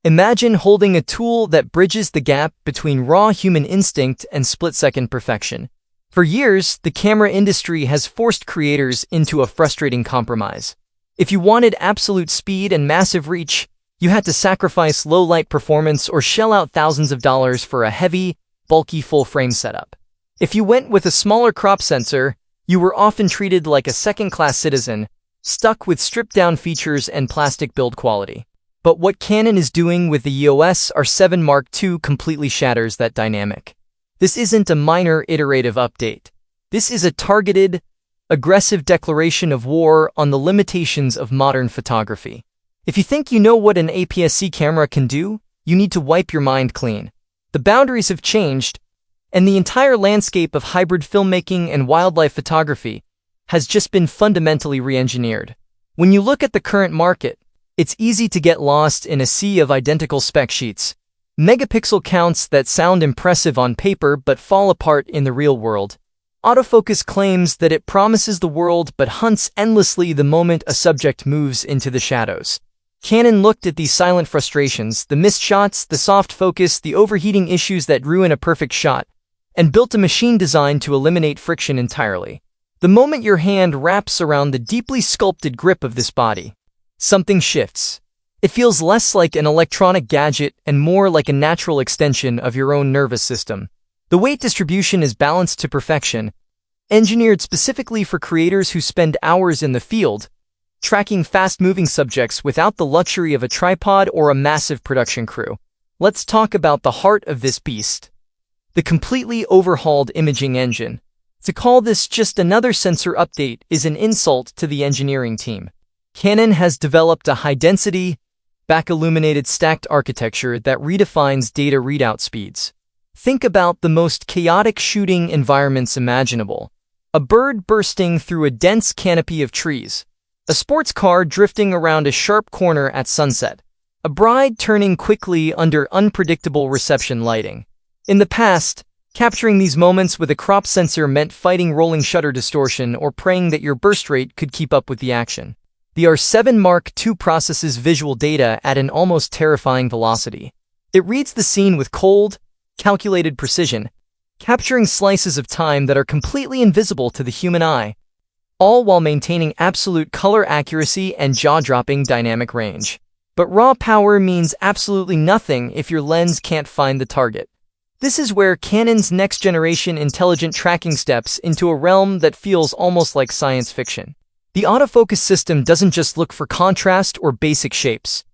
Imagine holding a tool that bridges the gap between raw human instinct and split-second perfection. For years, the camera industry has forced creators into a frustrating compromise. If you wanted absolute speed and massive reach, you had to sacrifice low-light performance or shell out thousands of dollars for a heavy, bulky full-frame setup. If you went with a smaller crop sensor, you were often treated like a second-class citizen, stuck with stripped-down features and plastic build quality. But what Canon is doing with the EOS R7 Mark II completely shatters that dynamic. This isn't a minor iterative update. This is a targeted, aggressive declaration of war on the limitations of modern photography. If you think you know what an APS-C camera can do, you need to wipe your mind clean. The boundaries have changed, and the entire landscape of hybrid filmmaking and wildlife photography has just been fundamentally re-engineered. When you look at the current market, it's easy to get lost in a sea of identical spec sheets, megapixel counts that sound impressive on paper but fall apart in the real world. Autofocus claims that it promises the world but hunts endlessly the moment a subject moves into the shadows. Canon looked at these silent frustrations, the missed shots, the soft focus, the overheating issues that ruin a perfect shot, and built a machine designed to eliminate friction entirely. The moment your hand wraps around the deeply sculpted grip of this body, something shifts. It feels less like an electronic gadget and more like a natural extension of your own nervous system. The weight distribution is balanced to perfection, engineered specifically for creators who spend hours in the field, tracking fast-moving subjects without the luxury of a tripod or a massive production crew. Let's talk about the heart of this beast, the completely overhauled imaging engine. To call this just another sensor update is an insult to the engineering team. Canon has developed a high-density, back-illuminated stacked architecture that redefines data readout speeds. Think about the most chaotic shooting environments imaginable. A bird bursting through a dense canopy of trees, a sports car drifting around a sharp corner at sunset, a bride turning quickly under unpredictable reception lighting. In the past, capturing these moments with a crop sensor meant fighting rolling shutter distortion or praying that your burst rate could keep up with the action. The R7 Mark II processes visual data at an almost terrifying velocity. It reads the scene with cold, calculated precision, capturing slices of time that are completely invisible to the human eye, all while maintaining absolute color accuracy and jaw-dropping dynamic range. But raw power means absolutely nothing if your lens can't find the target. This is where Canon's next-generation intelligent tracking steps into a realm that feels almost like science fiction. The autofocus system doesn't just look for contrast or basic shapes.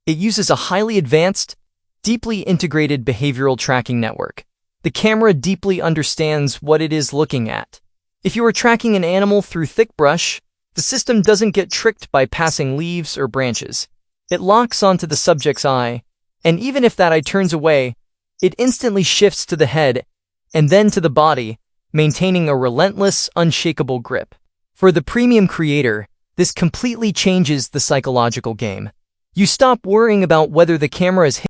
It uses a highly advanced, deeply integrated behavioral tracking network. The camera deeply understands what it is looking at. If you are tracking an animal through thick brush, the system doesn't get tricked by passing leaves or branches. It locks onto the subject's eye, and even if that eye turns away, it instantly shifts to the head and then to the body, maintaining a relentless, unshakable grip. For the premium creator, this completely changes the psychological game. You stop worrying about whether the camera is